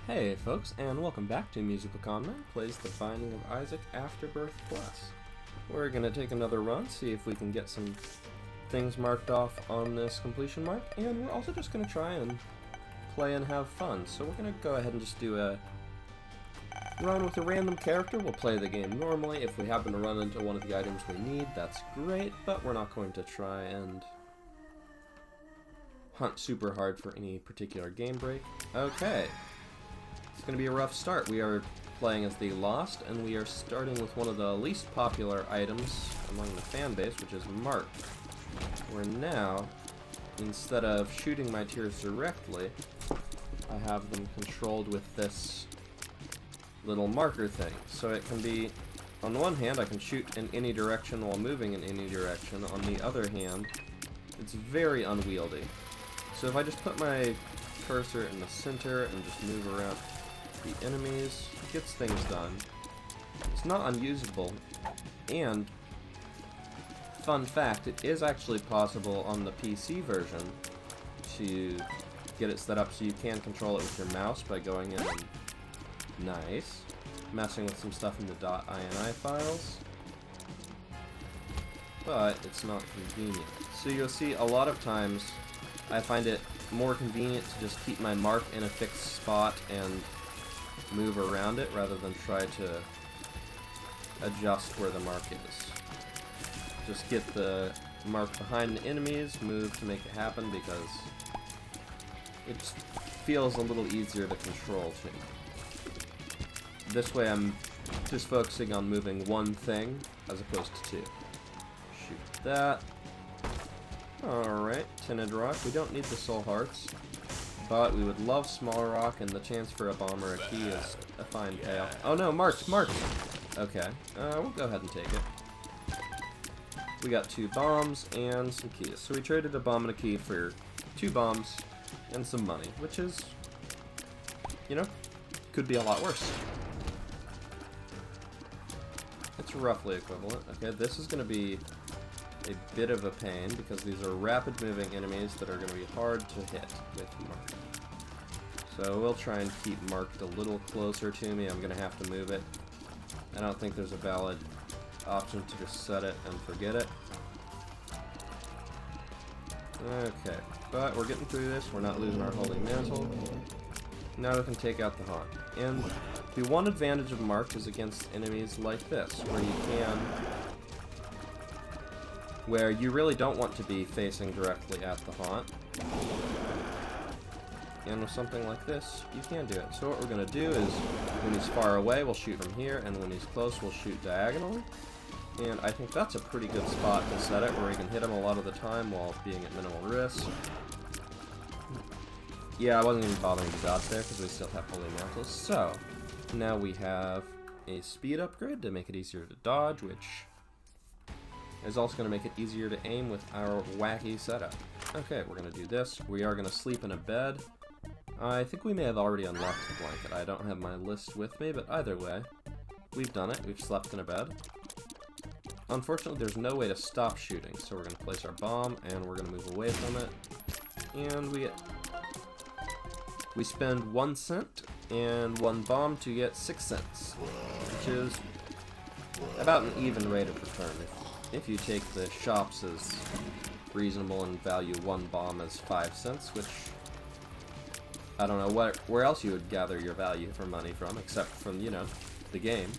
Hey folks, and welcome back to MusicalConman plays The Binding of Isaac Afterbirth Plus. We're going to take another run, see if we can get some things marked off on this completion mark, and we're also just going to try and play and have fun. So we're going to go ahead and just do a run with a random character. We'll play the game normally. If we happen to run into one of the items we need, that's great, but we're not going to try and hunt super hard for any particular game break. Okay. It's going to be a rough start. We are playing as the Lost, and we are starting with one of the least popular items among the fan base, which is Mark. Where now, instead of shooting my tiers directly, I have them controlled with this little marker thing. So it can be, on the one hand, I can shoot in any direction while moving in any direction. On the other hand, it's very unwieldy. So if I just put my cursor in the center and just move around the enemies, it gets things done. It's not unusable, and fun fact, it is actually possible on the PC version to get it set up so you can control it with your mouse by going in and messing with some stuff in the .ini files, but it's not convenient. So you'll see a lot of times I find it more convenient to just keep my mark in a fixed spot and move around it rather than try to adjust where the mark is. Just get the mark behind the enemies, move to make it happen, because it just feels a little easier to control to me. This way I'm just focusing on moving one thing as opposed to two. Shoot that. Alright, tinted rock. We don't need the soul hearts, but we would love small rock, and the chance for a bomb or a key is a fine payoff. Oh no, marks! Okay, we'll go ahead and take it. We got 2 bombs and some keys. So we traded a bomb and a key for 2 bombs and some money, which is, you know, could be a lot worse. It's roughly equivalent. Okay, this is going to be a bit of a pain because these are rapid moving enemies that are going to be hard to hit with Mark. So we'll try and keep Marked a little closer to me. I'm going to have to move it. I don't think there's a valid option to just set it and forget it. Okay, but we're getting through this. We're not losing our holy mantle. Now we can take out the haunt. And the one advantage of Marked is against enemies like this, where you really don't want to be facing directly at the haunt. And with something like this, you can do it. So what we're going to do is, when he's far away, we'll shoot from here, and when he's close, we'll shoot diagonally. And I think that's a pretty good spot to set it, where we can hit him a lot of the time while being at minimal risk. Yeah, I wasn't even bothering to dodge there, because we still have holy mantles. So, now we have a speed upgrade to make it easier to dodge, which is also going to make it easier to aim with our wacky setup. Okay, we're going to do this. We are going to sleep in a bed. I think we may have already unlocked the blanket. I don't have my list with me, but either way, we've done it. We've slept in a bed. Unfortunately, there's no way to stop shooting, so we're going to place our bomb, and we're going to move away from it. And we spend 1 cent and 1 bomb to get 6 cents, which is about an even rate of return. If you take the shops as reasonable and value 1 bomb as 5 cents, which I don't know where else you would gather your value for money from, except from, you know, the game.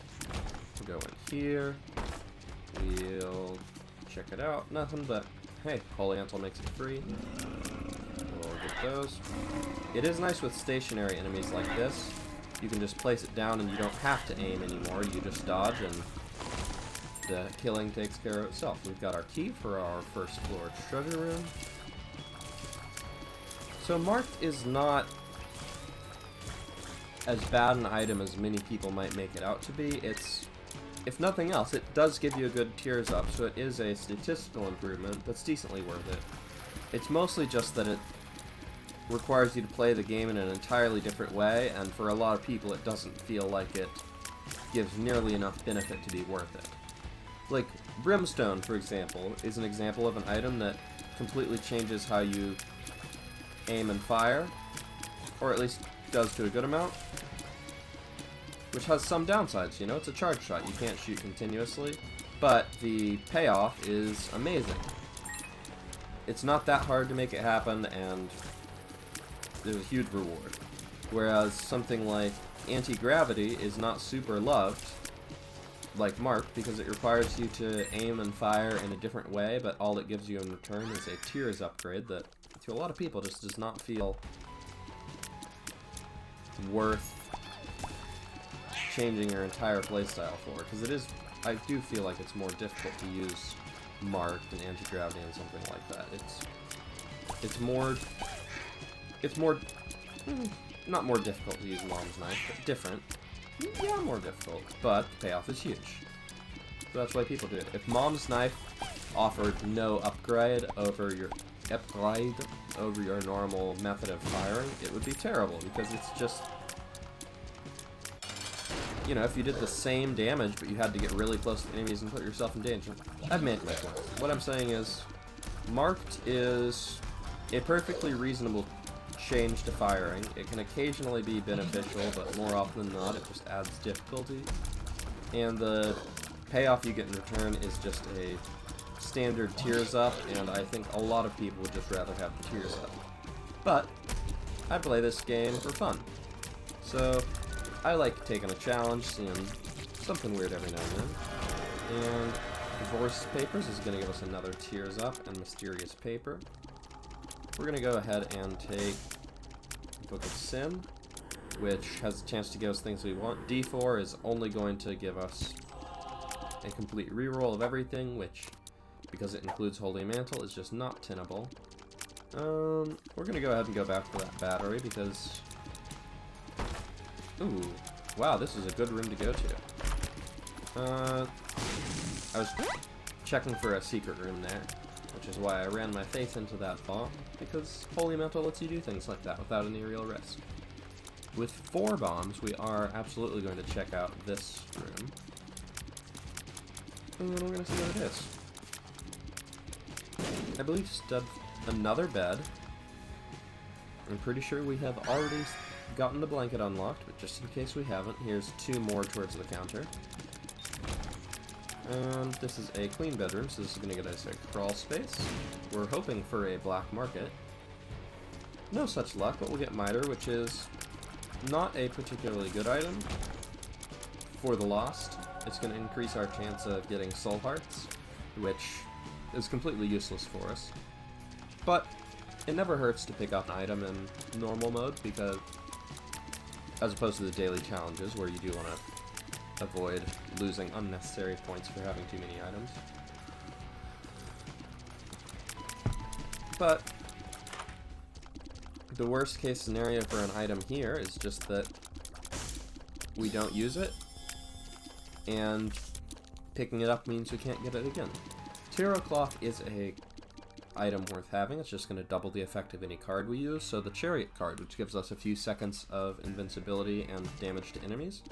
We'll go in here. We'll check it out. Nothing, but hey, holy mantle makes it free. We'll get those. It is nice with stationary enemies like this. You can just place it down and you don't have to aim anymore. You just dodge and the killing takes care of itself. We've got our key for our first floor treasure room. So Marked is not as bad an item as many people might make it out to be. It's, if nothing else, it does give you a good tiers up, so it is a statistical improvement that's decently worth it. It's mostly just that it requires you to play the game in an entirely different way, and for a lot of people it doesn't feel like it gives nearly enough benefit to be worth it. Like, Brimstone, for example, is an example of an item that completely changes how you aim and fire, or at least does to a good amount, which has some downsides, you know, it's a charge shot, you can't shoot continuously, but the payoff is amazing. It's not that hard to make it happen, and there's a huge reward. Whereas something like anti-gravity is not super loved, like Mark, because it requires you to aim and fire in a different way, but all it gives you in return is a tiers upgrade that, to a lot of people, just does not feel worth changing your entire playstyle for, because it is, I do feel like it's more difficult to use Marked and anti-gravity and something like that. It's more, not more difficult to use Mom's Knife, but different. Yeah, more difficult, but the payoff is huge. So that's why people do it. If Mom's Knife offered no upgrade over your normal method of firing, it would be terrible, because it's just, you know, if you did the same damage, but you had to get really close to enemies and put yourself in danger. I've made my point. What I'm saying is, Marked is a perfectly reasonable change to firing. It can occasionally be beneficial, but more often than not, it just adds difficulty. And the payoff you get in return is just a standard tiers up, and I think a lot of people would just rather have the tiers up. But I play this game for fun. So I like taking a challenge, seeing something weird every now and then. And Divorce Papers is going to give us another tiers up, and Mysterious Paper. We're going to go ahead and take Book of Sin, which has a chance to give us things we want. D4 is only going to give us a complete reroll of everything, which, because it includes Holy Mantle, is just not tenable. We're going to go ahead and go back to that battery, because... Ooh, wow, this is a good room to go to. I was checking for a secret room there, which is why I ran my faith into that bomb, because Holy Mantle lets you do things like that without any real risk. With 4 bombs, we are absolutely going to check out this room. And we're going to see what it is. I believe stud another bed. I'm pretty sure we have already gotten the blanket unlocked, but just in case we haven't, here's 2 more towards the counter. And this is a queen bedroom, so this is going to get us a crawl space. We're hoping for a black market. No such luck, but we'll get Miter, which is not a particularly good item for the Lost. It's going to increase our chance of getting soul hearts, which is completely useless for us. But it never hurts to pick up an item in normal mode, because as opposed to the daily challenges where you do want to avoid losing unnecessary points for having too many items. But the worst case scenario for an item here is just that we don't use it, and picking it up means we can't get it again. Tarot Cloth is a item worth having. It's just going to double the effect of any card we use. So the Chariot card, which gives us a few seconds of invincibility and damage to enemies,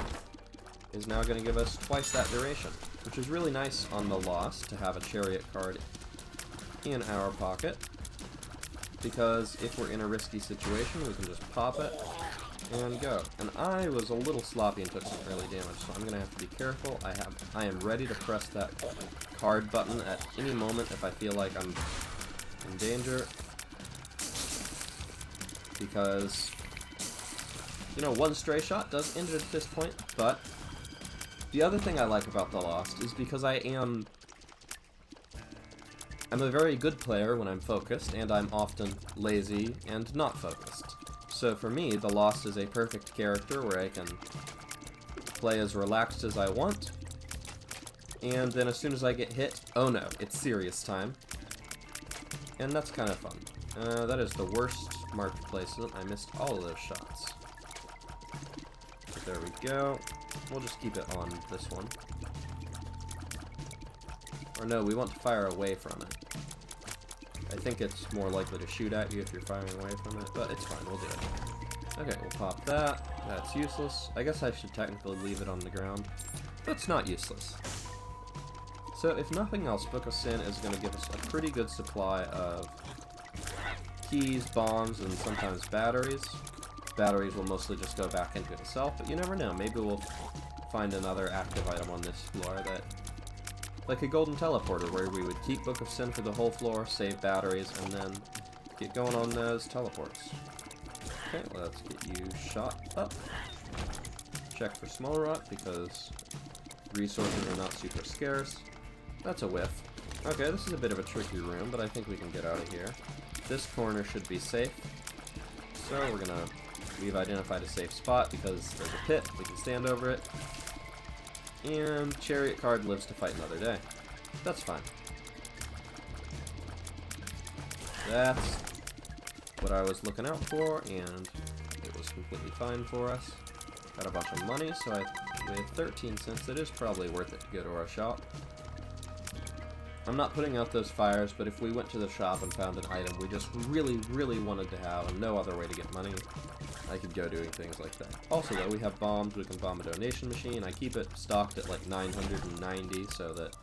is now going to give us twice that duration, which is really nice on the Lost to have a Chariot card in our pocket, because if we're in a risky situation, we can just pop it and go. And I was a little sloppy and took some early damage, so I'm going to have to be careful. I am ready to press that card button at any moment if I feel like I'm in danger, because, you know, one stray shot does end it at this point. But the other thing I like about The Lost is because I'm a very good player when I'm focused, and I'm often lazy and not focused. So for me, The Lost is a perfect character where I can play as relaxed as I want, and then as soon as I get hit, oh no, it's serious time. And that's kind of fun. That is the worst marked placement. I missed all of those shots. But there we go. We'll just keep it on this one. Or no, we want to fire away from it. I think it's more likely to shoot at you if you're firing away from it, but it's fine, we'll do it. Okay, we'll pop that. That's useless. I guess I should technically leave it on the ground. That's not useless. So if nothing else, Book of Sin is going to give us a pretty good supply of keys, bombs, and sometimes batteries. batteries will mostly just go back into itself, but you never know. Maybe we'll find another active item on this floor that... like a golden teleporter, where we would keep Book of Sin for the whole floor, save batteries, and then get going on those teleports. Okay, let's get you shot up. Check for small rot, because resources are not super scarce. That's a whiff. Okay, this is a bit of a tricky room, but I think we can get out of here. This corner should be safe. So we've identified a safe spot because there's a pit, we can stand over it. And Chariot card lives to fight another day. That's fine. That's what I was looking out for, and it was completely fine for us. Got a bunch of money, so with 13 cents, it is probably worth it to go to our shop. I'm not putting out those fires, but if we went to the shop and found an item we just really, really wanted to have and no other way to get money, I could go doing things like that. Also, though, we have bombs. We can bomb a donation machine. I keep it stocked at like 990 so that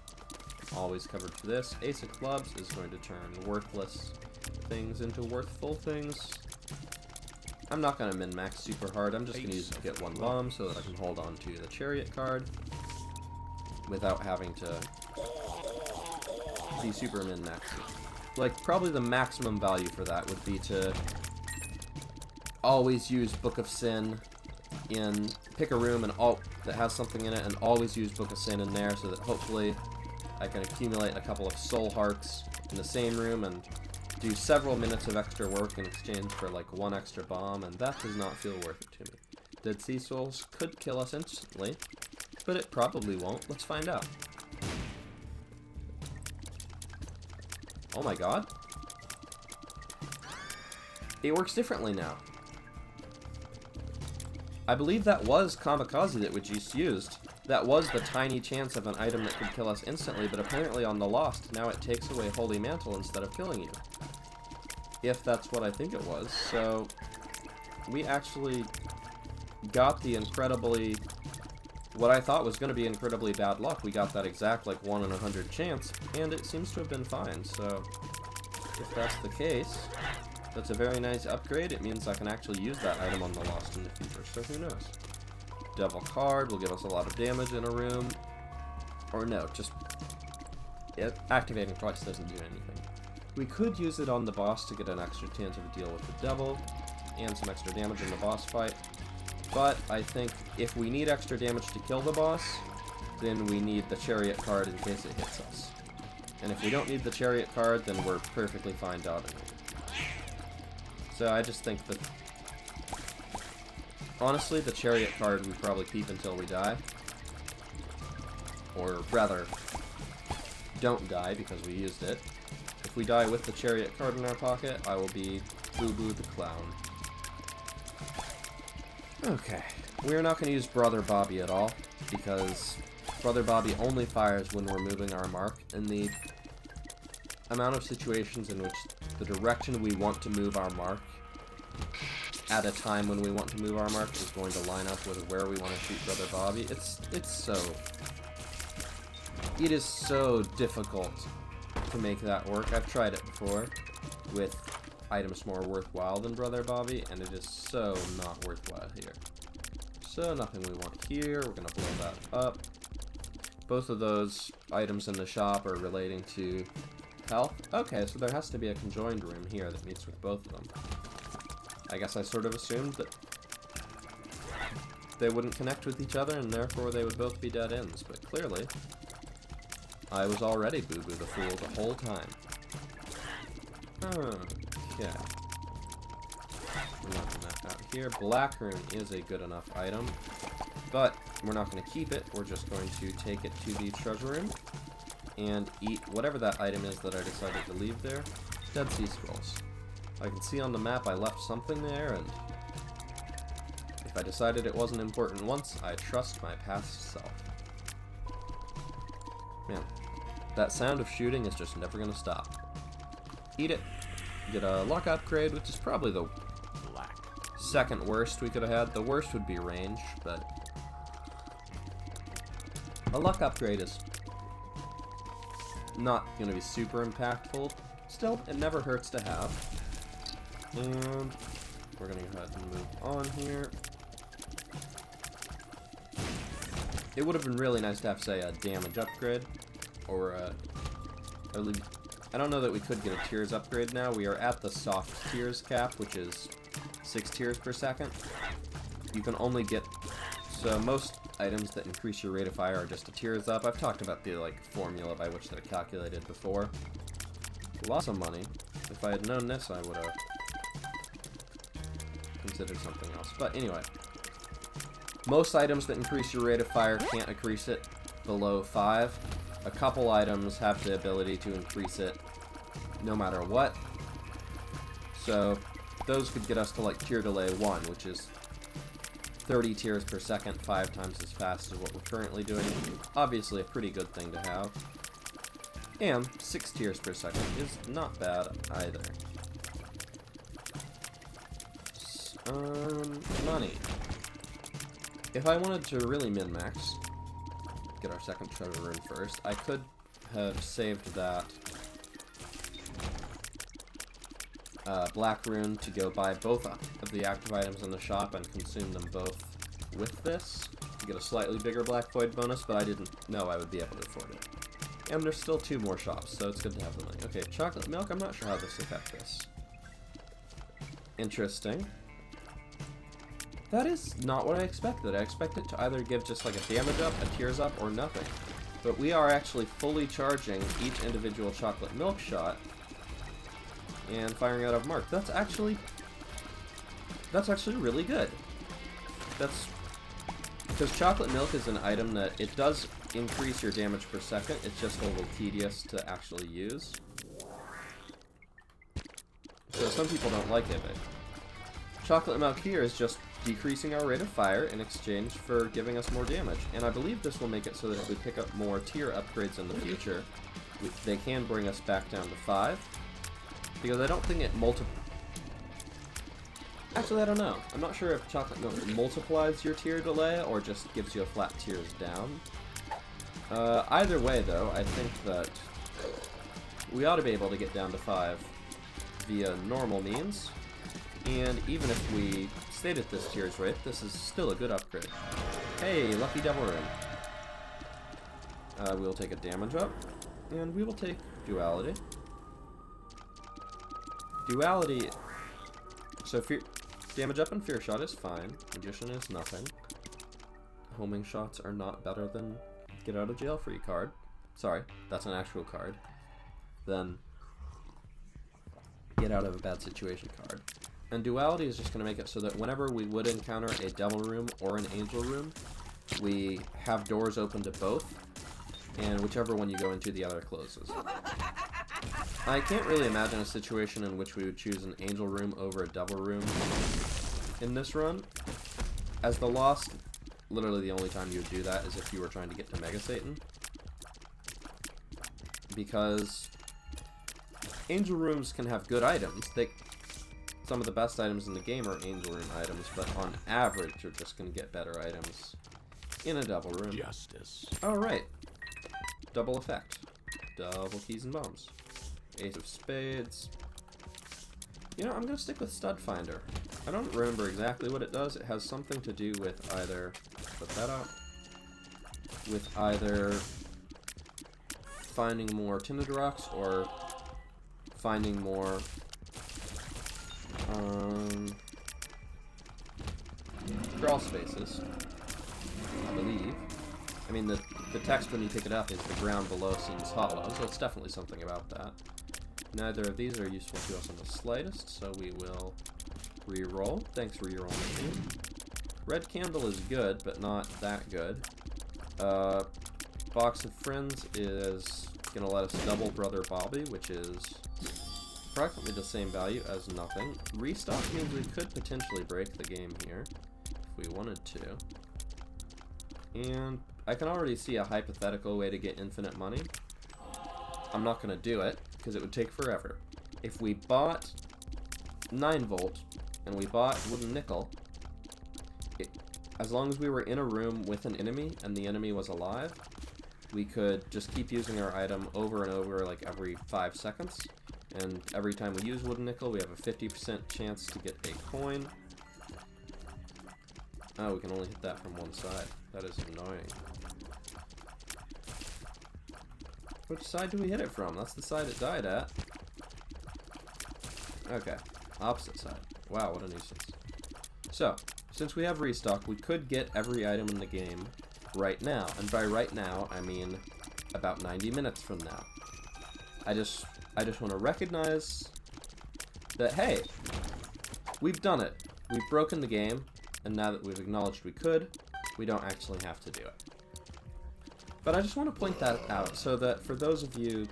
I'm always covered for this. Ace of Clubs is going to turn worthless things into worthful things. I'm not going to min-max super hard. I'm just going to get one bomb so that I can hold on to the Chariot card without having to be super min-maxing. Like, probably the maximum value for that would be to always use Book of Sin in, pick a room and that has something in it, and always use Book of Sin in there so that hopefully I can accumulate a couple of soul hearts in the same room and do several minutes of extra work in exchange for like one extra bomb, and that does not feel worth it to me. Dead Sea Souls could kill us instantly, but it probably won't. Let's find out. Oh my god. It works differently now. I believe that was Kamikaze that we just used. That was the tiny chance of an item that could kill us instantly, but apparently on the Lost, now it takes away Holy Mantle instead of killing you. If that's what I think it was. So, we actually got the incredibly... what I thought was going to be incredibly bad luck. We got that exact, like, 1 in 100 chance, and it seems to have been fine. So, if that's the case, that's a very nice upgrade. It means I can actually use that item on the Lost in the future, so who knows. Devil card will give us a lot of damage in a room. Or no, just... activating twice doesn't do anything. We could use it on the boss to get an extra chance of a deal with the devil, and some extra damage in the boss fight. But I think if we need extra damage to kill the boss, then we need the Chariot card in case it hits us. And if we don't need the Chariot card, then we're perfectly fine dodging it. So I just think that... honestly, the Chariot card we probably keep until we die. Or rather, don't die because we used it. If we die with the Chariot card in our pocket, I will be Boo Boo the Clown. Okay, we're not going to use Brother Bobby at all, because Brother Bobby only fires when we're moving our mark, and the amount of situations in which the direction we want to move our mark at a time when we want to move our mark is going to line up with where we want to shoot Brother Bobby. It is so difficult to make that work. I've tried it before with items more worthwhile than Brother Bobby, and it is so not worthwhile here. So nothing we want here. We're gonna blow that up. Both of those items in the shop are relating to health. Okay, so there has to be a conjoined room here that meets with both of them. I guess I sort of assumed that they wouldn't connect with each other, and therefore they would both be dead ends, but clearly I was already Boo Boo the Fool the whole time. Okay. We're knocking that out here. Black Room is a good enough item, but we're not going to keep it. We're just going to take it to the treasure room and eat whatever that item is that I decided to leave there. Dead Sea Scrolls. I can see on the map I left something there, and if I decided it wasn't important once, I trust my past self. Man, that sound of shooting is just never going to stop. Eat it. Get a luck upgrade, which is probably the second worst we could have had. The worst would be range, but a luck upgrade is not going to be super impactful. Still, it never hurts to have. And we're gonna go ahead and move on here. It would have been really nice to have, say, a damage upgrade, or I don't know that we could get a tears upgrade now. We are at the soft tears cap, which is 6 tears per second. You can only get, so most items that increase your rate of fire are just a tears up. I've talked about the formula by which they're calculated before. Lots of money. If I had known this, I would have considered something else. But anyway, most items that increase your rate of fire can't increase it below 5. A couple items have the ability to increase it no matter what. So those could get us to tier delay 1, which is 30 tears per second, 5 times as fast as what we're currently doing. Obviously a pretty good thing to have. And 6 tears per second is not bad either. Money. If I wanted to really min-max, get our second treasure rune first, I could have saved that black rune to go buy both of the active items in the shop and consume them both with this to get a slightly bigger black void bonus, but I didn't know I would be able to afford it. And there's still 2 more shops, so it's good to have the money. Okay, chocolate milk, I'm not sure how this affects this. Interesting. That is not what I expected. I expected to either give just a damage up, a tears up, or nothing. But we are actually fully charging each individual chocolate milk shot and firing out of mark. That's actually really good. That's because chocolate milk is an item that it does increase your damage per second. It's just a little tedious to actually use. So some people don't like it, but chocolate milk here is just decreasing our rate of fire in exchange for giving us more damage. And I believe this will make it so that if we pick up more tier upgrades in the future, they can bring us back down to 5. Because I don't think it Actually, I don't know. I'm not sure if chocolate milk multiplies your tier delay or just gives you a flat tiers down. Either way, though, I think that we ought to be able to get down to 5 via normal means. And even if we stayed at this tiers rate, this is still a good upgrade. Hey, lucky devil rune. We'll take a damage up, and we will take duality. Duality, so damage up and fear shot is fine. Magician is nothing. Homing shots are not better than get out of jail free card. Sorry, that's an actual card. Then get out of a bad situation card. And duality is just going to make it so that whenever we would encounter a devil room or an angel room, we have doors open to both, and whichever one you go into, the other closes. I can't really imagine a situation in which we would choose an angel room over a devil room in this run. As the Lost, literally the only time you would do that is if you were trying to get to Mega Satan. Because angel rooms can have good items. Some of the best items in the game are angel room items, but on average, you're just going to get better items in a double room. Justice. Alright. Double effect. Double keys and bombs. Ace of spades. You know, I'm going to stick with Stud Finder. I don't remember exactly what it does. It has something to do with either... Put that up. With either finding more Tinted Rocks or finding more... crawl spaces, I believe. I mean, the text when you pick it up is the ground below seems hollow, so it's definitely something about that. Neither of these are useful to us in the slightest, so we will re-roll. Thanks, re-roll machine. Red candle is good, but not that good. Box of Friends is gonna let us double Brother Bobby, which is approximately the same value as nothing. Restock means we could potentially break the game here if we wanted to. And I can already see a hypothetical way to get infinite money. I'm not going to do it because it would take forever. If we bought 9 volt and we bought wooden nickel, as long as we were in a room with an enemy and the enemy was alive, we could just keep using our item over and over like every 5 seconds. And every time we use wooden nickel, we have a 50% chance to get a coin. Oh, we can only hit that from one side. That is annoying. Which side do we hit it from? That's the side it died at. Okay, opposite side. Wow, what a nuisance. So, since we have restock, we could get every item in the game right now. And by right now, I mean about 90 minutes from now. I just want to recognize that, hey, we've done it. We've broken the game, and now that we've acknowledged we could, we don't actually have to do it. But I just want to point that out so that for those of you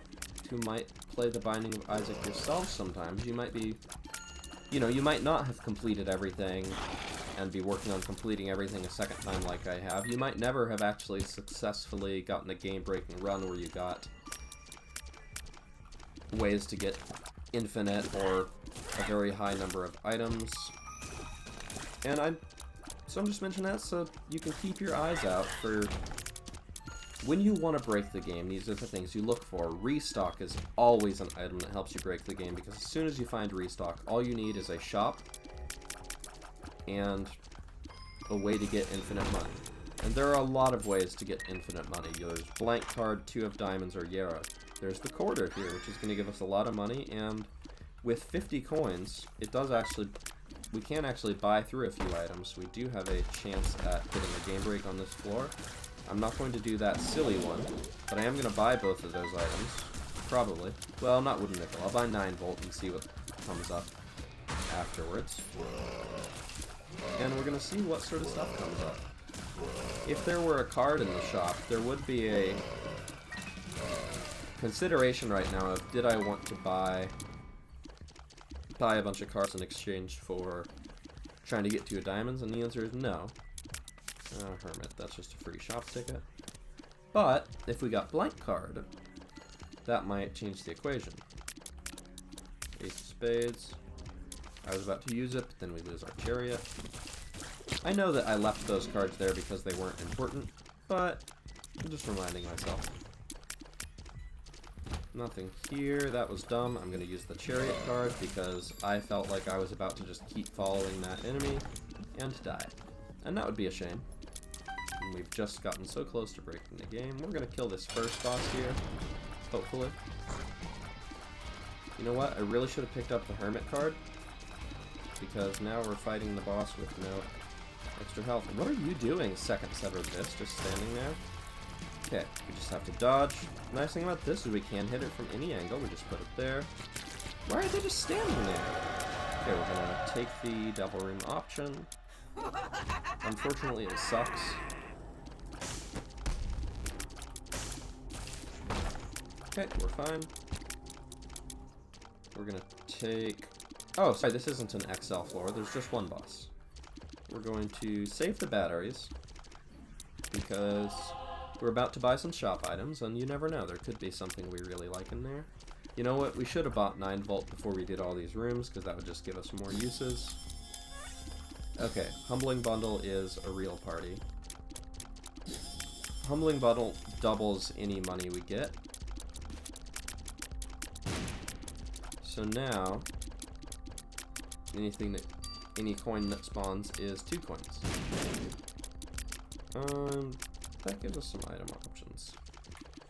who might play The Binding of Isaac yourselves sometimes, you might be, you might not have completed everything and be working on completing everything a second time like I have. You might never have actually successfully gotten a game-breaking run where you got ways to get infinite or a very high number of items. And so I'm just mentioning that so you can keep your eyes out for when you want to break the game. These are the things you look for. Restock is always an item that helps you break the game, because as soon as you find restock, all you need is a shop and a way to get infinite money. And there are a lot of ways to get infinite money. There's blank card, 2 of diamonds, or Yara. There's the quarter here, which is going to give us a lot of money, and with 50 coins, we can actually buy through a few items. We do have a chance at getting a game break on this floor. I'm not going to do that silly one, but I am going to buy both of those items. Probably. Well, not wooden nickel. I'll buy 9 volt and see what comes up afterwards. And we're going to see what sort of stuff comes up. If there were a card in the shop, there would be a consideration right now of, did I want to buy a bunch of cards in exchange for trying to get 2 diamonds? And the answer is no. Hermit, that's just a free shop ticket. But if we got blank card, that might change the equation. Ace of spades. I was about to use it, but then we lose our chariot. I know that I left those cards there because they weren't important, but I'm just reminding myself. Nothing here. That was dumb. I'm going to use the chariot card because I felt like I was about to just keep following that enemy and die. And that would be a shame. And we've just gotten so close to breaking the game. We're going to kill this first boss here, hopefully. You know what? I really should have picked up the Hermit card, because now we're fighting the boss with no extra health. And what are you doing, second severed abyss? Just standing there? Okay, we just have to dodge. The nice thing about this is we can hit it from any angle. We just put it there. Why are they just standing there? Okay, we're going to take the Devil Room option. Unfortunately, it sucks. Okay, we're fine. We're gonna take... Oh, sorry, this isn't an XL floor. There's just one boss. We're going to save the batteries, because we're about to buy some shop items, and you never know. There could be something we really like in there. You know what? We should have bought 9 volt before we did all these rooms, because that would just give us more uses. Okay, Humbling Bundle is a real party. Humbling Bundle doubles any money we get. So now, any coin that spawns is 2 coins. That gives us some item options.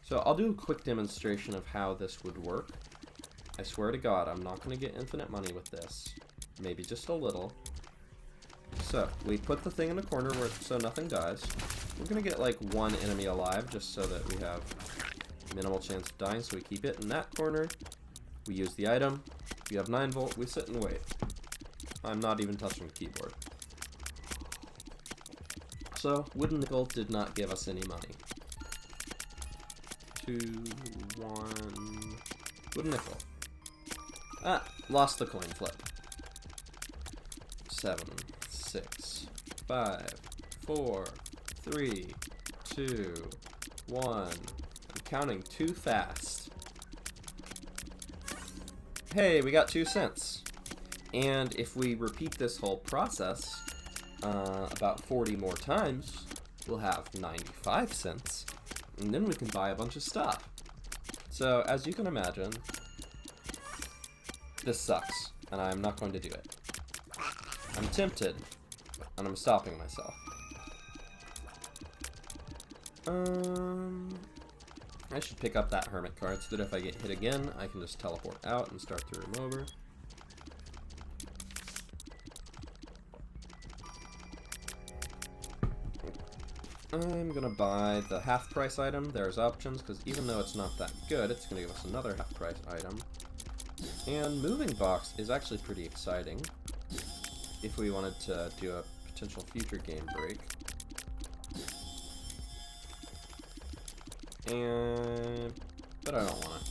So I'll do a quick demonstration of how this would work. I swear to God, I'm not going to get infinite money with this. Maybe just a little. So, we put the thing in the corner so nothing dies. We're going to get like 1 enemy alive just so that we have minimal chance of dying, so we keep it in that corner. We use the item. We have 9 volt. We sit and wait. I'm not even touching the keyboard. So, wooden nickel did not give us any money. 2, 1... Wooden nickel. Ah! Lost the coin flip. 7, 6, 5, 4, 3, 2, 1. I'm counting too fast. Hey, we got 2 cents. And if we repeat this whole process about 40 more times, we'll have 95 cents. And then we can buy a bunch of stuff. So, as you can imagine, This sucks, and I'm not going to do it. I'm tempted, and I'm stopping myself. I should pick up that hermit card so that if I get hit again, I can just teleport out and start the room over. I'm gonna buy the half-price item. There's options, because even though it's not that good, it's gonna give us another half-price item. And moving box is actually pretty exciting if we wanted to do a potential future game break. But I don't want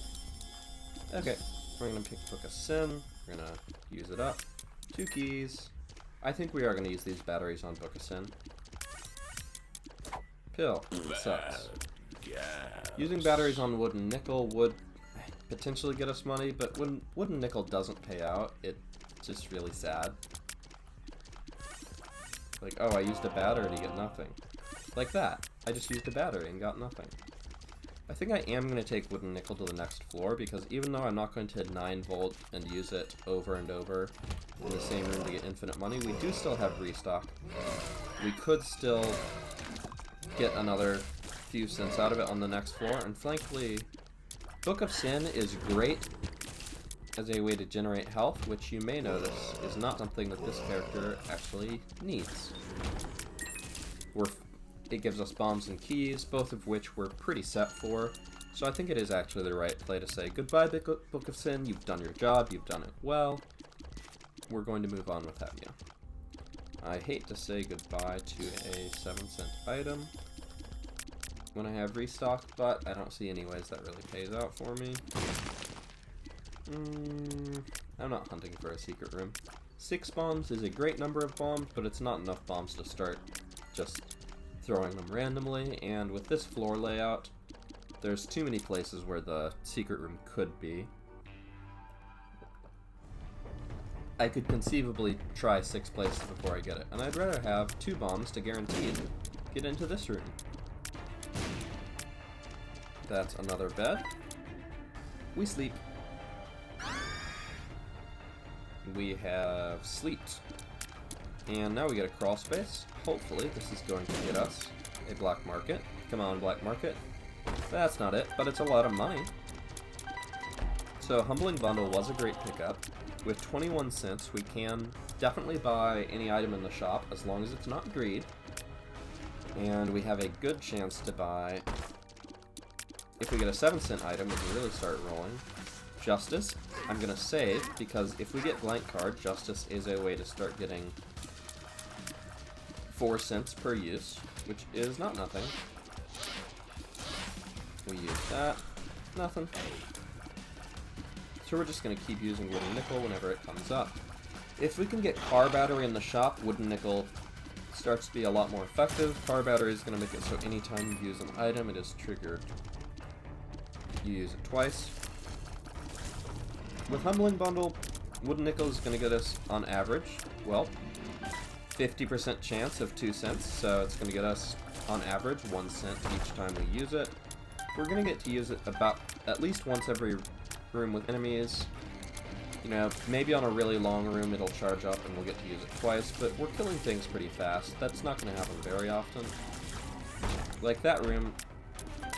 to. Okay, we're gonna pick Book of Sin. We're gonna use it up. 2 keys. I think we are gonna use these batteries on Book of Sin. Pill. It sucks. Using batteries on wood and nickel would potentially get us money, but when wood and nickel doesn't pay out, it's just really sad. Like, oh, I used a battery to get nothing. Like that. I just used a battery and got nothing. I think I am going to take wood and nickel to the next floor, because even though I'm not going to 9-volt and use it over and over in the same room to get infinite money, we do still have restock. We could still get another few cents out of it on the next floor, and frankly, Book of Sin is great as a way to generate health, which you may notice is not something that this character actually needs. It gives us bombs and keys, both of which we're pretty set for, so I think it is actually the right play to say, goodbye Book of Sin, you've done your job, you've done it well, we're going to move on without you. I hate to say goodbye to a 7-cent item when I have restock, but I don't see any ways that really pays out for me. I'm not hunting for a secret room. 6 bombs is a great number of bombs, but it's not enough bombs to start just throwing them randomly, and with this floor layout, there's too many places where the secret room could be. I could conceivably try 6 places before I get it, and I'd rather have 2 bombs to guaranteed get into this room. That's another bed. We sleep. We have sleeped. And now we get a crawl space. Hopefully this is going to get us a black market. Come on, black market. That's not it, but it's a lot of money. So Humbling Bundle was a great pickup. With 21 cents, we can definitely buy any item in the shop as long as it's not greed. And we have a good chance to buy, if we get a 7-cent item, we can really start rolling. Justice, I'm going to save, because if we get blank card, Justice is a way to start getting 4 cents per use, which is not nothing. We use that. Nothing. So we're just going to keep using wood and nickel whenever it comes up. If we can get car battery in the shop, wood and nickel starts to be a lot more effective. Car battery is going to make it so anytime you use an item, it is triggered. You use it twice. With Humbling Bundle, wood and nickel is going to get us, on average, well, 50% chance of 2 cents, so it's going to get us, on average, 1 cent each time we use it. We're going to get to use it about at least once every room with enemies. You know, maybe on a really long room it'll charge up and we'll get to use it twice, but we're killing things pretty fast. That's not going to happen very often. Like that room,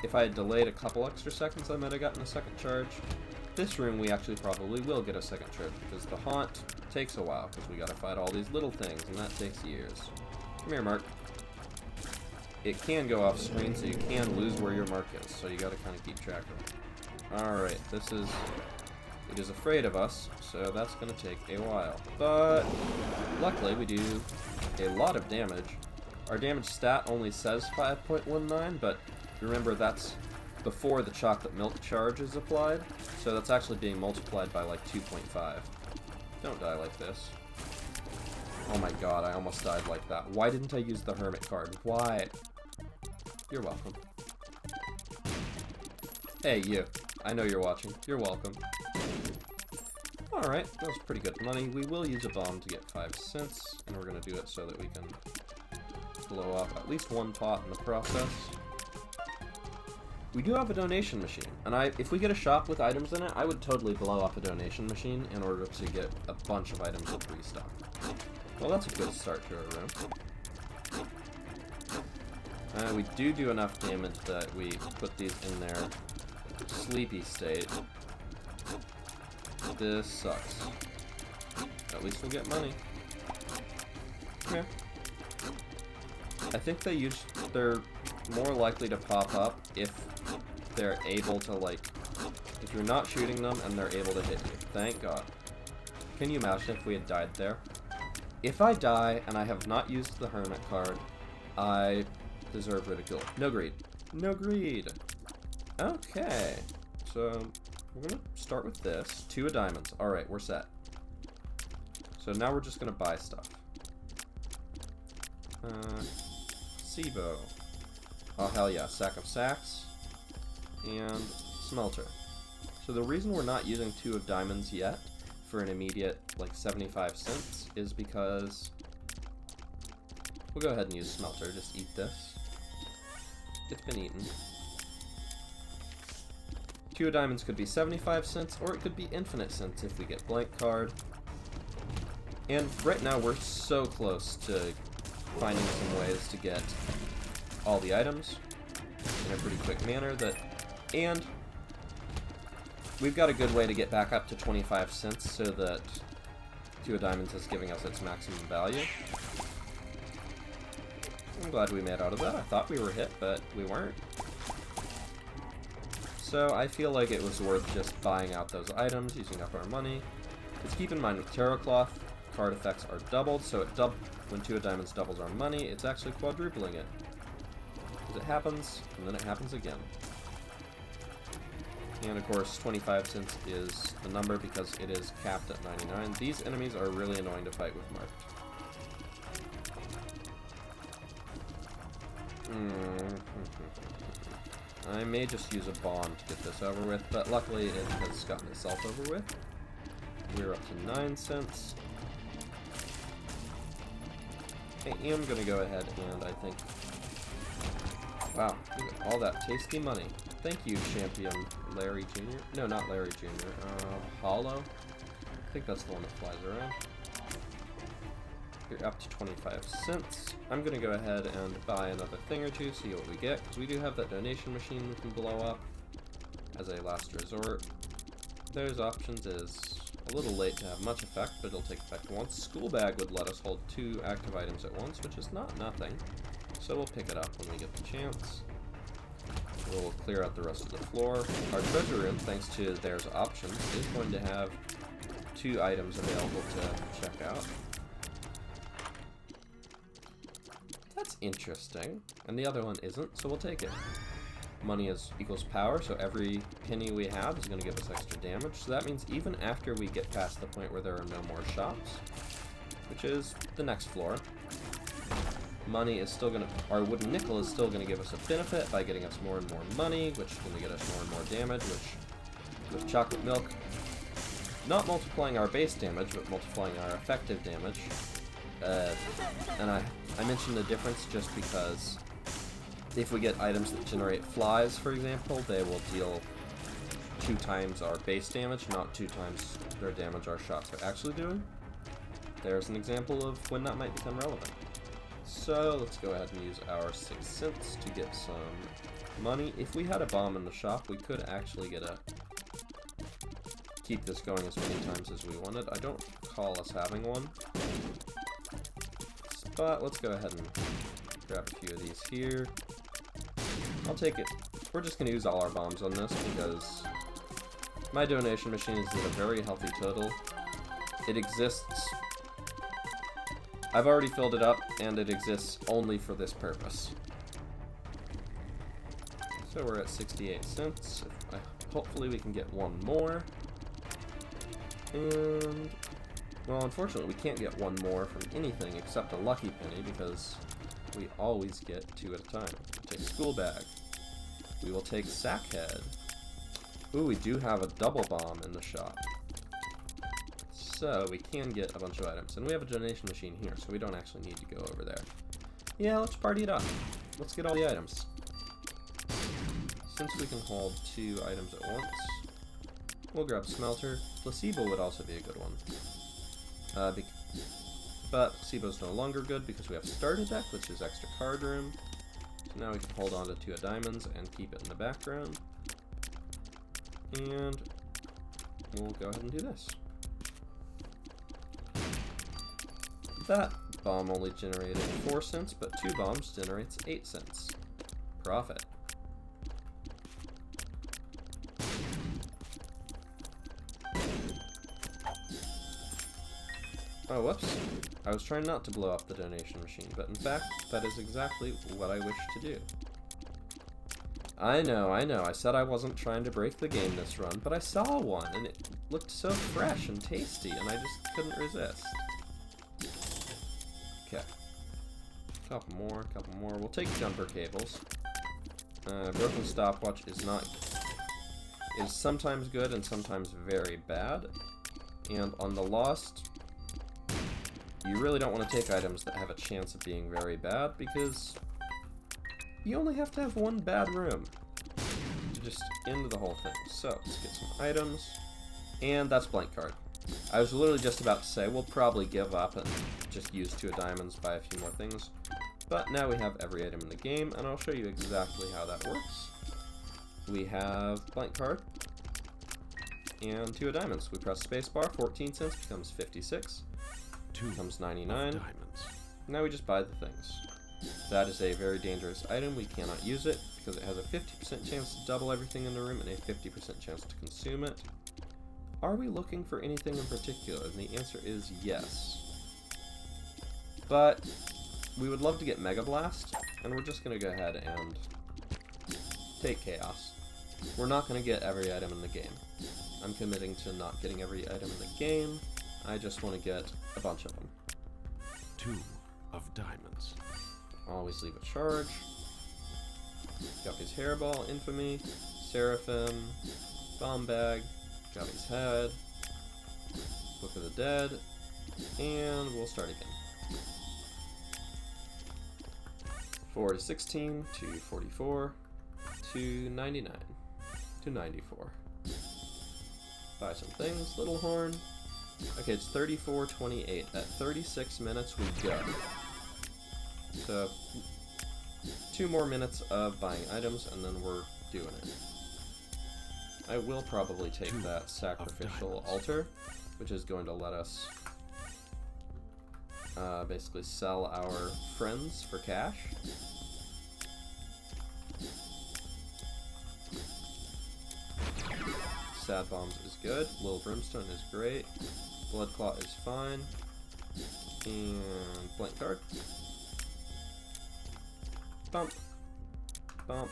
if I had delayed a couple extra seconds, I might have gotten a second charge. This room, we actually probably will get a second charge, because the haunt takes a while, because we gotta fight all these little things, and that takes years. Come here, Mark. It can go off screen, so you can lose where your mark is, so you gotta kind of keep track of it. Alright, it is afraid of us, so that's gonna take a while. But, luckily, we do a lot of damage. Our damage stat only says 5.19, but remember that's before the chocolate milk charge is applied, so that's actually being multiplied by like 2.5. Don't die like this. Oh my god, I almost died like that. Why didn't I use the hermit card? Why? You're welcome. Hey, you. I know you're watching. You're welcome. Alright, that was pretty good money. We will use a bomb to get 5 cents, and we're going to do it so that we can blow up at least 1 pot in the process. we do have a donation machine, and if we get a shop with items in it, I would totally blow up a donation machine in order to get a bunch of items with restock. Well, that's a good start to our room. We do enough damage that we put these in their sleepy state. This sucks. At least we'll get money. Yeah. I think they're more likely to pop up if they're able to, like, if you're not shooting them and they're able to hit you. Thank God. Can you imagine if we had died there? If I die and I have not used the hermit card, I deserve ridicule. No greed. No greed. Okay. So, we're gonna start with this. 2 of diamonds. Alright, we're set. So now we're just gonna buy stuff. Sibo. Oh, hell yeah. Sack of sacks. And smelter. So the reason we're not using 2 of diamonds yet for an immediate, like, 75 cents is because we'll go ahead and use smelter. Just eat this. It's been eaten. 2 of diamonds could be 75 cents, or it could be infinite cents if we get blank card. And right now we're so close to finding some ways to get all the items in a pretty quick manner and we've got a good way to get back up to 25 cents so that 2 of diamonds is giving us its maximum value. I'm glad we made out of that. I thought we were hit, but we weren't. So I feel like it was worth just buying out those items, using up our money. Let's keep in mind with Terror Cloth, card effects are doubled, so when 2 of diamonds doubles our money, it's actually quadrupling it. Because it happens, and then it happens again. And of course, 25 cents is the number because it is capped at 99. These enemies are really annoying to fight with marked. I may just use a bomb to get this over with, but luckily it has gotten itself over with. We're up to 9 cents. I am going to go ahead and I think... Wow, look at all that tasty money. Thank you, Champion Larry Jr. No, not Larry Jr. Hollow? I think that's the one that flies around. You're up to 25 cents. I'm going to go ahead and buy another thing or two, see what we get, because we do have that donation machine we can blow up as a last resort. Those options is a little late to have much effect, but it'll take effect once. School bag would let us hold 2 active items at once, which is not nothing. So we'll pick it up when we get the chance. We'll clear out the rest of the floor. Our treasure room, thanks to there's options, is going to have 2 items available to check out. That's interesting. And the other one isn't, so we'll take it. Money equals power, so every penny we have is going to give us extra damage. So that means even after we get past the point where there are no more shops, which is the next floor, money is still going to... Our wooden nickel is still going to give us a benefit by getting us more and more money, which is going to get us more and more damage, which, with chocolate milk, not multiplying our base damage, but multiplying our effective damage. And I mentioned the difference just because if we get items that generate flies, for example, they will deal 2 times our base damage, not 2 times their damage our shots are actually doing. There's an example of when that might become relevant. So let's go ahead and use our 6 cents to get some money. If we had a bomb in the shop, we could actually keep this going as many times as we wanted. I don't recall us having one. But let's go ahead and grab a few of these here. I'll take it. We're just going to use all our bombs on this because my donation machine is at a very healthy total. It exists. I've already filled it up, and it exists only for this purpose. So we're at 68 cents. Hopefully we can get one more. And... well, unfortunately, we can't get one more from anything except a lucky penny because we always get 2 at a time. We'll take school bag. We will take sack head. Ooh, we do have a double bomb in the shop. So we can get a bunch of items. And we have a donation machine here, so we don't actually need to go over there. Yeah, let's party it up. Let's get all the items. since we can hold 2 items at once, we'll grab Smelter. Placebo would also be a good one. But Placebo's no longer good because we have Starter Deck, which is extra card room. So now we can hold on to 2 of Diamonds and keep it in the background. And we'll go ahead and do this. That bomb only generated 4 cents, but 2 bombs generates 8 cents. Profit. Oh, whoops. I was trying not to blow up the donation machine, but in fact, that is exactly what I wish to do. I know. I said I wasn't trying to break the game this run, but I saw one, and it looked so fresh and tasty, and I just couldn't resist. Okay. Couple more. We'll take jumper cables. Broken stopwatch is sometimes good and sometimes very bad. And on the Lost, you really don't want to take items that have a chance of being very bad, because you only have to have 1 bad room to just end the whole thing. So, let's get some items. And that's blank card. I was literally just about to say, we'll probably give up and just use 2 of Diamonds, buy a few more things. But now we have every item in the game, and I'll show you exactly how that works. We have blank card and 2 of Diamonds. We press spacebar, 14 cents becomes 56. 2 becomes 99. Diamonds. Now we just buy the things. That is a very dangerous item. We cannot use it because it has a 50% chance to double everything in the room and a 50% chance to consume it. Are we looking for anything in particular? And the answer is yes. But we would love to get Mega Blast, and we're just going to go ahead and take Chaos. We're not going to get every item in the game. I'm committing to not getting every item in the game. I just want to get a bunch of them. 2 of Diamonds. Always leave a charge. Guppy's Hairball, Infamy, Seraphim, Bomb Bag, Guppy's Head, Book of the Dead, and we'll start again. 4 to 16, to 44, to 99, to 94. Buy some things, Little Horn. Okay, it's 34:28. At 36 minutes, we go. So, 2 more minutes of buying items, and then we're doing it. I will probably take that sacrificial altar, which is going to let us basically sell our friends for cash. Sad Bombs is good. Little Brimstone is great. Blood Clot is fine. And blank card. Bump. Bump.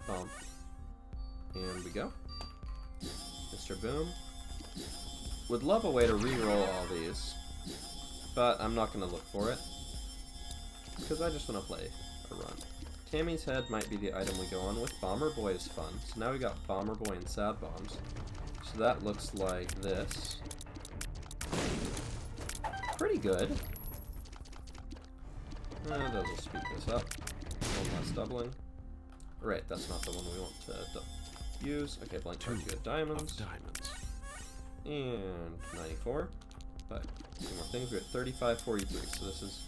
Bump. And we go. Mr. Boom. Would love a way to re-roll all these, but I'm not going to look for it, because I just want to play a run. Tammy's Head might be the item we go on with. Bomber Boy is fun. So now we got Bomber Boy and Sad Bombs. So that looks like this. Pretty good. Those will speed this up. 1 less doubling. Right, that's not the one we want to use. Okay, blank card, 2 Diamonds. And 94. But 2 more things. We're at 35.43. So this is...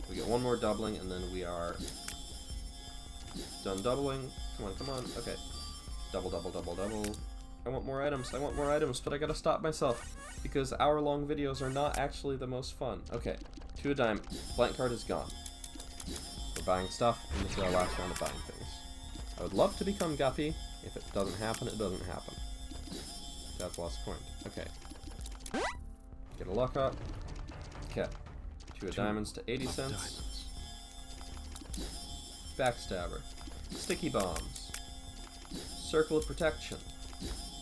We get 1 more doubling, and then we are done doubling. Come on. Okay. Double. I want more items, but I gotta stop myself, because hour-long videos are not actually the most fun. Okay. 2 a dime. Blank card is gone. We're buying stuff, and this is our last round of buying things. I would love to become Guppy. If it doesn't happen, it doesn't happen. That's lost coin. Okay. Get a luck up. Okay. 2 of Diamonds to 80 cents. Backstabber. Sticky Bombs. Circle of Protection.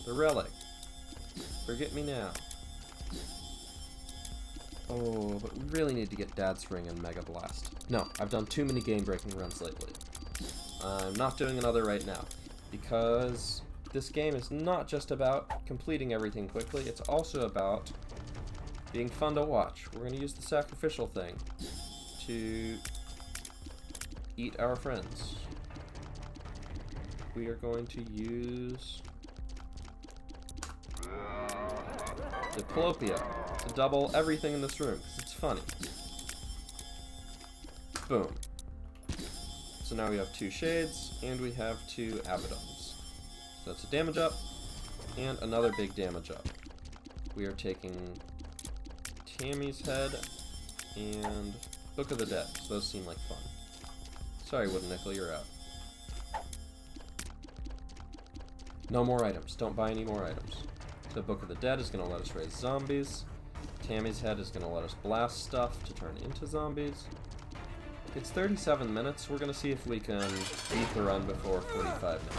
The Relic. Forget Me Now. Oh, but we really need to get Dad's Ring and Mega Blast. No, I've done too many game-breaking runs lately. I'm not doing another right now, because this game is not just about completing everything quickly, it's also about being fun to watch. We're going to use the sacrificial thing to eat our friends. we are going to use Diplopia to double everything in this room, because it's funny. Boom. So now we have 2 Shades, and we have 2 Abaddons. So that's a damage up, and another big damage up. We are taking Tammy's Head and Book of the Dead, so those seem like fun. Sorry, Wooden Nickel, you're out. No more items. Don't buy any more items. So Book of the Dead is going to let us raise zombies. Tammy's Head is going to let us blast stuff to turn into zombies. It's 37 minutes. We're going to see if we can beat the run before 45 minutes.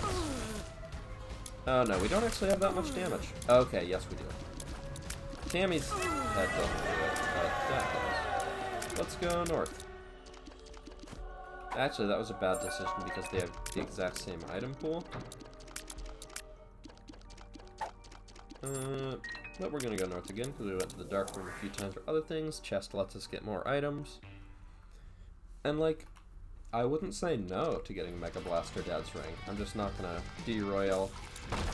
Oh no, we don't actually have that much damage. Okay, yes we do. Tammy's Head doesn't do it, but that does. Let's go north. Actually, that was a bad decision because they have the exact same item pool. But we're gonna go north again because we went to the dark room a few times for other things. Chest lets us get more items. And like, I wouldn't say no to getting Mega Blaster Dad's Ring. I'm just not gonna derail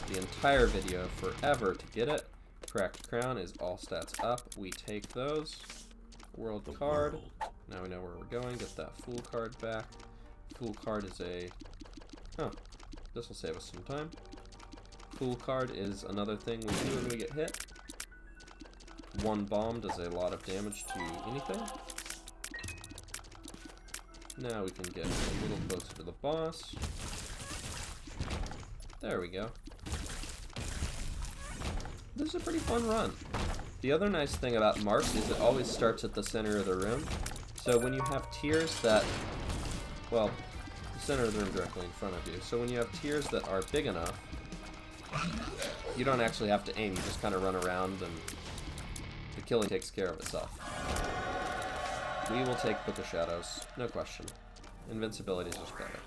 the entire video forever to get it. Cracked Crown is all stats up. We take those. World card. Now we know where we're going. Get that Fool card back. Fool card is a... Oh, this will save us some time. Fool card is another thing we do when we get hit. 1 bomb does a lot of damage to anything. Now we can get a little closer to the boss. There we go. This is a pretty fun run. The other nice thing about Marks is it always starts at the center of the room. So when you have tiers that, well, the center of the room directly in front of you. So when you have tiers that are big enough, you don't actually have to aim, you just kind of run around and the killing takes care of itself. We will take Book of Shadows, no question. Invincibility is just better.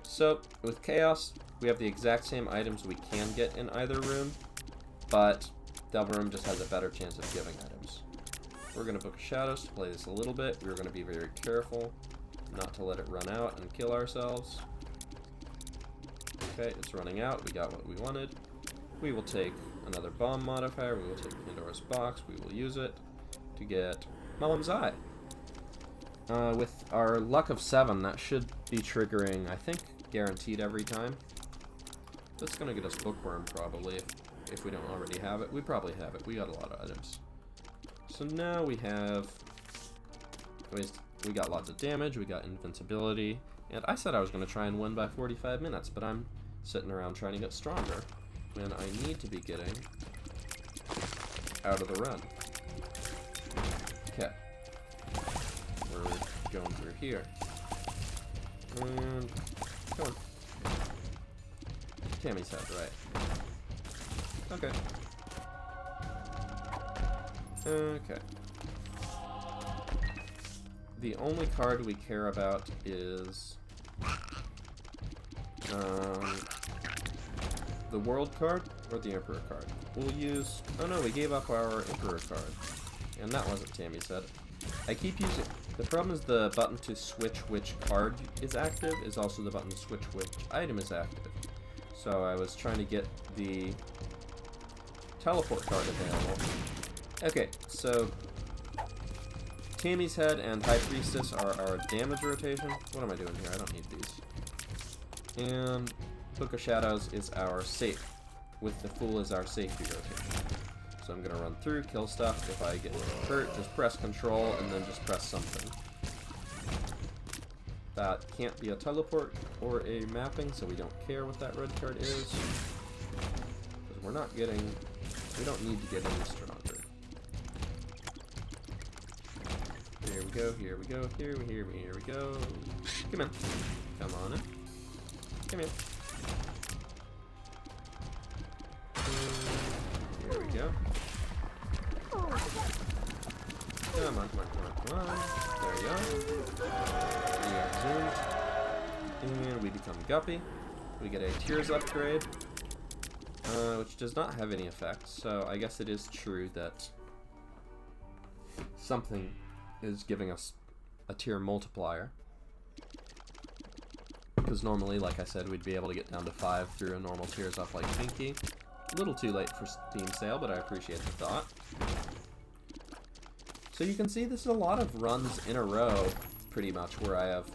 So, with Chaos, we have the exact same items we can get in either room, but the other room just has a better chance of giving items. We're going to Book of Shadows to play this a little bit. We're going to be very careful not to let it run out and kill ourselves. Okay, it's running out. We got what we wanted. We will take another bomb modifier. We will take Pandora's Box. We will use it to get Mullum's Eye. With our luck of 7, that should be triggering, I think, guaranteed every time. That's going to get us Bookworm, probably, if we don't already have it. We probably have it. We got a lot of items. So now we have... We got lots of damage, we got invincibility, and I said I was going to try and win by 45 minutes, but I'm sitting around trying to get stronger when I need to be getting out of the run. Okay. We're going through here. And come on. Tammy's Head, right. Okay. Okay. The only card we care about is the World card or the Emperor card. We'll use... Oh no, we gave up our Emperor card. And that wasn't Tammy's Head. I keep using... The problem is the button to switch which card is active is also the button to switch which item is active. So I was trying to get the teleport card available. Okay, so Tammy's Head and High Priestess are our damage rotation. What am I doing here? I don't need these. And Book of Shadows is our safe, with the Fool as our safety rotation. So I'm going to run through, kill stuff. If I get hurt, just press Control and then just press something. That can't be a teleport or a mapping, so we don't care what that red card is. Because we're not getting... We don't need to get any stronger. Here we go, here we go, here we go. Come in. Come on in. Come in. Here we go. Come on, come on, come on, come on. There we go. We are zoomed. And we become Guppy. We get a Tears upgrade, which does not have any effect, so I guess it is true that something is giving us a tier multiplier. because normally, like I said, we'd be able to get down to 5 through a normal Tears Up like Pinky. A little too late for Steam sale, but I appreciate the thought. So you can see this is a lot of runs in a row, pretty much, where I have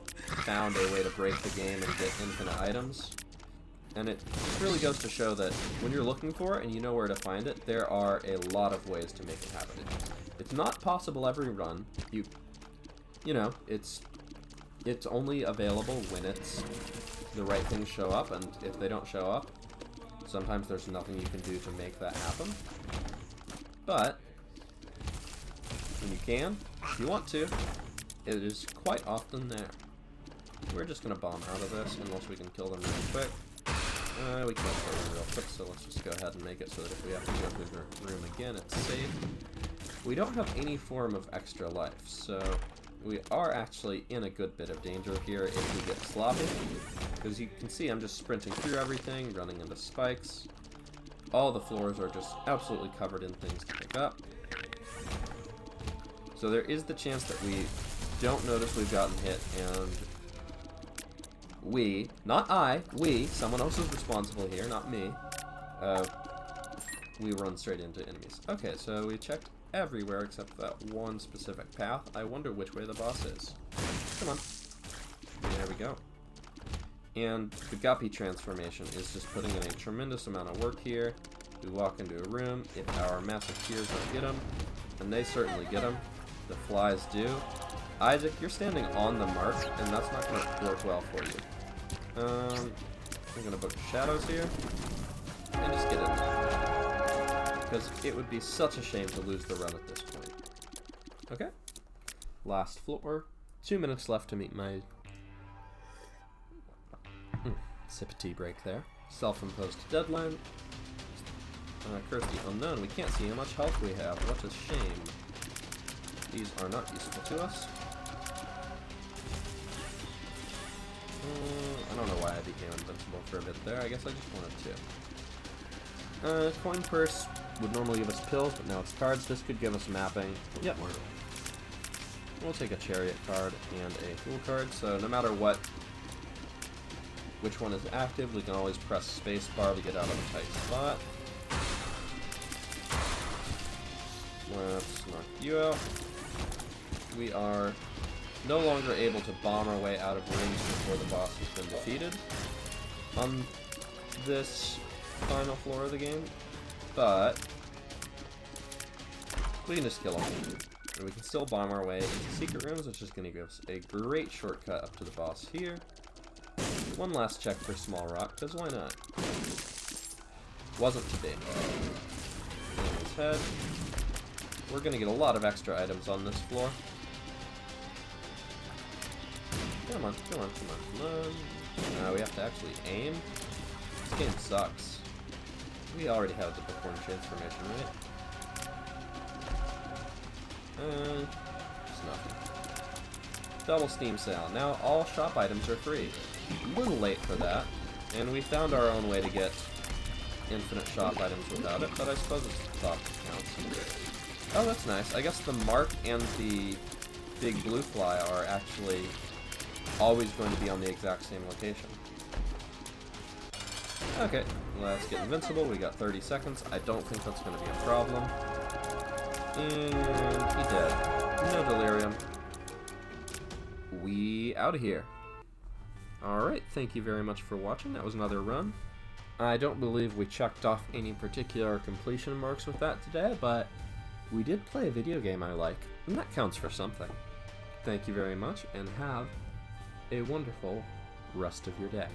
found a way to break the game and get infinite items. And it really goes to show that when you're looking for it and you know where to find it, there are a lot of ways to make it happen. It's not possible every run. You know, it's only available when the right things show up, and if they don't show up, sometimes there's nothing you can do to make that happen. But when you can, if you want to, it is quite often there. We're just gonna bomb out of this unless we can kill them real quick. We can't kill them real quick, so let's just go ahead and make it so that if we have to go through the room again, it's safe. We don't have any form of extra life, so we are actually in a good bit of danger here if we get sloppy. Because you can see I'm just sprinting through everything, running into spikes. All the floors are just absolutely covered in things to pick up. So there is the chance that we don't notice we've gotten hit, and we, not I, we, someone else is responsible here, not me, we run straight into enemies. Okay, so we checked everywhere except that one specific path. I wonder which way the boss is. Come on. There we go. And the Guppy transformation is just putting in a tremendous amount of work here. We walk into a room. If our massive tears don't get them, and they certainly get them, the flies do. Isaac, you're standing on the mark, and that's not going to work well for you. I'm going to book shadows here, and just get in there. Because it would be such a shame to lose the run at this point. Okay. Last floor. 2 minutes left to meet my sip of tea break there. Self-imposed deadline. Curse the unknown. We can't see how much health we have. What a shame. These are not useful to us. I don't know why I became invincible for a bit there. I guess I just wanted to. Coin purse would normally give us pills, but now it's cards. This could give us mapping. Yep. We'll take a chariot card and a fool card, so no matter which one is active, we can always press spacebar to get out of a tight spot. Let's knock you out. We are no longer able to bomb our way out of rooms before the boss has been defeated on this final floor of the game, but we can just kill them. And we can still bomb our way into secret rooms, which is going to give us a great shortcut up to the boss here. One last check for Small Rock, because why not? Wasn't to be. In his head. We're going to get a lot of extra items on this floor. Come on, come on, come on, come on. Now we have to actually aim. This game sucks. We already have the Bookworm transformation, right? Just nothing. Double Steam sale. Now all shop items are free. A little late for that, and we found our own way to get infinite shop items without it, but I suppose it's the thought that counts. Oh, that's nice. I guess the mark and the big blue fly are actually always going to be on the exact same location. Okay, let's get invincible. We got 30 seconds. I don't think that's going to be a problem. And he dead. No delirium. We out of here. Alright, thank you very much for watching. That was another run. I don't believe we checked off any particular completion marks with that today, but we did play a video game I like, and that counts for something. Thank you very much, and have a wonderful rest of your day.